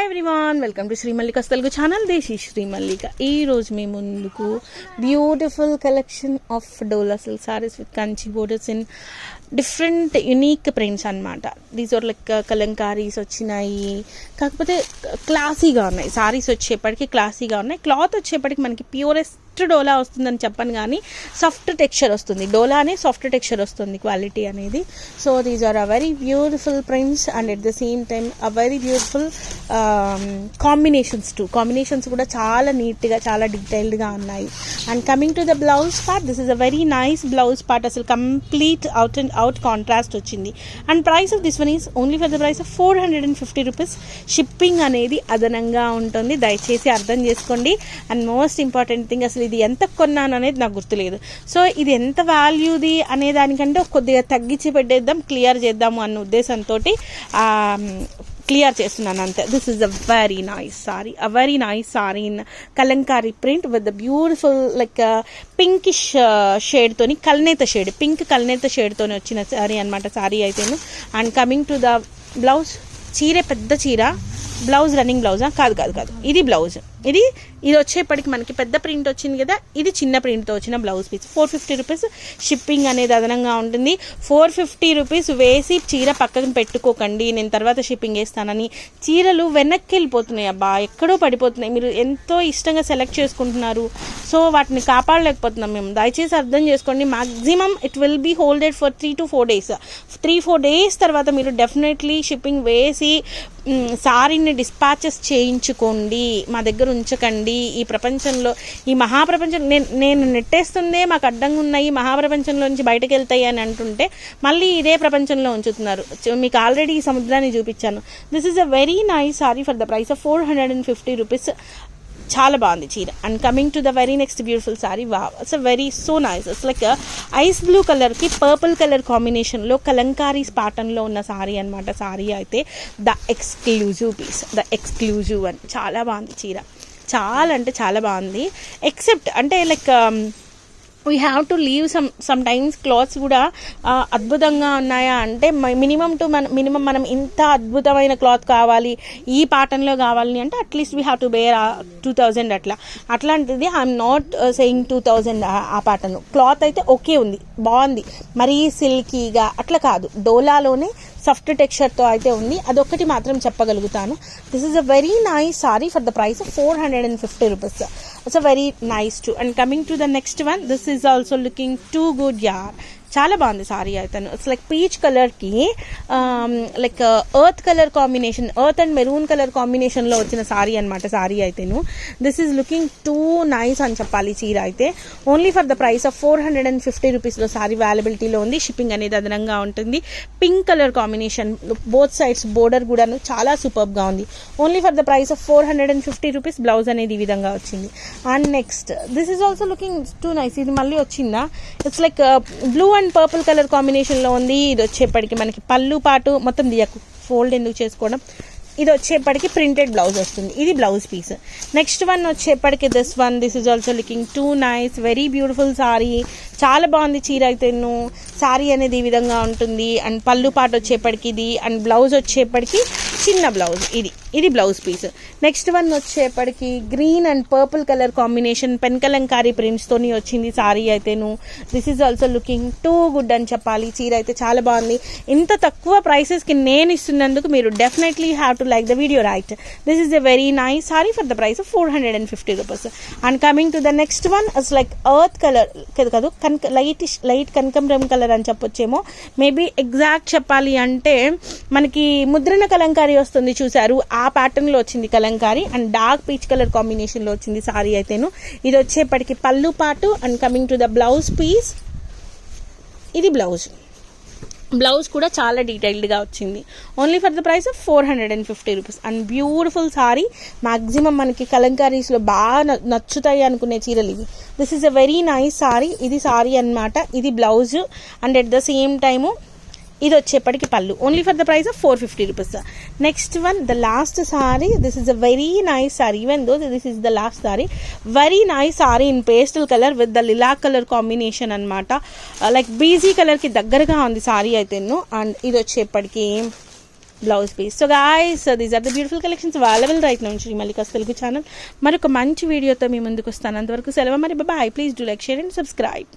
Hi everyone, welcome to Shri Mallika's Telugu channel. Desi Shri Mallika. ఈరోజు మీ ముందుకు beautiful collection of Dola silk saris with Kanchi borders in different unique prints అనమాట. These are like kalamkaris వచ్చినాయి, కాకపోతే క్లాసీగా ఉన్నాయి. సారీస్ వచ్చేప్పటికి క్లాసీగా ఉన్నాయి. క్లాత్ వచ్చేప్పటికి మనకి ప్యూరెస్ట్ డోలా వస్తుందని చెప్పను, కానీ సాఫ్ట్ టెక్స్చర్ వస్తుంది. డోలానే సాఫ్ట్ టెక్స్చర్ వస్తుంది క్వాలిటీ అనేది. So these are a very beautiful prints and at the same time a very beautiful combinations కూడా చాలా నీట్గా, చాలా డీటెయిల్డ్గా ఉన్నాయి. And coming to the blouse part, this is a very nice blouse part. అసలు complete out contrast వచ్చింది. And price of this one is only for the price of 450 rupees. Shipping అనేది అదనంగా ఉంటుంది, దయచేసి అర్థం చేసుకోండి. అండ్ మోస్ట్ ఇంపార్టెంట్ థింగ్, అసలు ఇది ఎంత కొన్నాను అనేది నాకు గుర్తులేదు. సో ఇది ఎంత వాల్యూది అనే దానికంటే కొద్దిగా తగ్గించి పెట్టేద్దాం, క్లియర్ చేద్దాము అన్న ఉద్దేశంతో క్లియర్ చేస్తున్నాను అంతే. This is a very nice sari in kalamkari print with the beautiful like pinkish షేడ్తోని, పింక్ కల్నేత షేడ్తోని వచ్చిన సారీ అనమాట. సారీ అయితేను. And coming to the blouse, పెద్ద చీర, బ్లౌజ్ రన్నింగ్ బ్లౌజా? కాదు, ఇది బ్లౌజ్. ఇది వచ్చేప్పటికి మనకి పెద్ద ప్రింట్ వచ్చింది కదా, ఇది చిన్న ప్రింట్తో వచ్చిన బ్లౌజ్ పీస్. 450 రూపీస్. షిప్పింగ్ అనేది అదనంగా ఉంటుంది. 450 రూపీస్ వేసి చీర పక్కన పెట్టుకోకండి, నేను తర్వాత షిప్పింగ్ వేస్తానని. చీరలు వెనక్కి వెళ్ళిపోతున్నాయి, అబ్బా ఎక్కడో పడిపోతున్నాయి. మీరు ఎంతో ఇష్టంగా సెలెక్ట్ చేసుకుంటున్నారు, సో వాటిని కాపాడలేకపోతున్నాం మేము. దయచేసి అర్థం చేసుకోండి. Maximum it will be holded for 3 to 4 days. 3-4 days తర్వాత మీరు డెఫినెట్లీ షిప్పింగ్ వేసి సారీని డిస్పాచెస్ చేయించుకోండి, మా దగ్గర ఉంచకండి. ఈ ప్రపంచంలో, ఈ మహాప్రపంచం, నేను నెట్టేస్తుందే మాకు అడ్డంగా ఉన్నాయి, మహాప్రపంచంలో నుంచి బయటకు వెళ్తాయి అని అంటుంటే మళ్ళీ ఇదే ప్రపంచంలో ఉంచుతున్నారు. మీకు ఆల్రెడీ ఈ సముద్రాన్ని చూపించాను. This is a very nice sari for the price of 450 rupees. చాలా బాగుంది చీర. And coming to the very next beautiful sari. Wow, it's very so nice. It's like ice blue కలర్కి పర్పుల్ కలర్ కాంబినేషన్లో కలంకారీస్ ప్యాటర్న్లో ఉన్న సారీ అనమాట. సారీ అయితే the exclusive piece, the exclusive అని. చాలా బాగుంది చీర, చాలా అంటే చాలా బాగుంది. ఎక్సెప్ట్ అంటే like we have to leave some times clothes కూడా అద్భుతంగా ఉన్నాయా అంటే మినిమం మనం ఇంత అద్భుతమైన క్లాత్ కావాలి, ఈ ప్యాటర్న్లో కావాలి అంటే at least we have to bear 2000 అట్లాంటిది. ఐఎమ్ నాట్ సెయింగ్ 2000 ఆ ప్యాటర్న్. క్లాత్ అయితే ఓకే ఉంది, బాగుంది, మరీ సిల్కీగా అట్లా కాదు, డోలాలోనే సాఫ్ట్ టెక్స్చర్తో అయితే ఉంది. అదొక్కటి మాత్రం చెప్పగలుగుతాను. This is a very nice sari for the price of 450 rupees. It's a very nice too. And coming to the next one, this is also looking too good యార్. చాలా బాగుంది సారీ అయితే. ఇట్స్ లైక్ పీచ్ కలర్కి like earth colour combination, earth and maroon colour కాంబినేషన్లో వచ్చిన సారీ అనమాట. సారీ అయితేను this is looking too nice అని చెప్పాలి. చీర అయితే only for the price of 450 రూపీస్లో సారీ అవైలబిలిటీలో ఉంది. షిప్పింగ్ అనేది అదనంగా ఉంటుంది. Pink colour combination, both sides border కూడా చాలా సూపర్గా ఉంది. Only for the price of 450 rupees. Blouse అనేది ఈ విధంగా వచ్చింది. And next this is also looking too nice. ఇది మళ్ళీ వచ్చిందా? It's like blue and purple colour కాంబినేషన్లో ఉంది. ఇది వచ్చేప్పటికి మనకి పళ్ళు పాటు మొత్తం దియకు, ఫోల్డ్ ఎందుకు చేసుకోవడం. ఇది వచ్చేప్పటికి ప్రింటెడ్ బ్లౌజ్ వస్తుంది. ఇది బ్లౌజ్ పీస్. నెక్స్ట్ వన్ వచ్చేప్పటికి this is also looking too nice, very beautiful sorry. చాలా బాగుంది చీర అయితే. సారీ అనేది ఈ విధంగా ఉంటుంది. అండ్ పళ్ళు పాటు వచ్చేప్పటికి ఇది, అండ్ బ్లౌజ్ వచ్చేప్పటికి చిన్న బ్లౌజ్. ఇది బ్లౌజ్ పీస్. నెక్స్ట్ వన్ వచ్చేప్పటికి green and purple colour combination pen kalamkari ప్రింట్స్తోని వచ్చింది సారీ అయితేను. This is also looking too good అని చెప్పాలి. చీర అయితే చాలా బాగుంది. ఇంత తక్కువ ప్రైసెస్కి నేను ఇస్తున్నందుకు మీరు definitely have to like the video, right? This is a very nice sari for the price of 450 rupees. And coming to the next one, it's like earth colour కాదు, లైట్ కనకంబరం కలర్ అని చెప్పొచ్చేమో. మేబీ ఎగ్జాక్ట్ చెప్పాలి అంటే మనకి ముద్రణ కలంకారీ వస్తుంది చూసారు, ఆ ప్యాటర్న్లో వచ్చింది kalamkari. And dark peach colour కాంబినేషన్లో వచ్చింది సారీ అయితేను. ఇది వచ్చేప్పటికి పళ్ళు పాటు. And coming to the blouse piece, ఇది బ్లౌజ్ కూడా చాలా డీటెయిల్డ్గా వచ్చింది. Only for the price of 450 rupees. And beautiful sari. Maximum మనకి కలంకారీస్లో బాగా నచ్చుతాయి అనుకునే చీరలు ఇవి. This is a very nice sari. ఇది సారీ అనమాట, ఇది blouse. And at the same time ఇది వచ్చేప్పటికి పళ్ళు. Only for the price of 450 rupees. Next one, the last sari. This is a very nice sari. Even though this is the last sari, very nice sari in pastel colour with the lilac colour combination అనమాట. Like beige కలర్కి దగ్గరగా ఉంది సారీ అయితేను. And ఇది వచ్చేప్పటికి blouse piece. So guys, these are the beautiful collections available right now Shri Mallika's Telugu channel. మరొక మంచి వీడియోతో మీ ముందుకు వస్తాను. అంతవరకు సెలవు మరి, bye. Please do like, share and subscribe.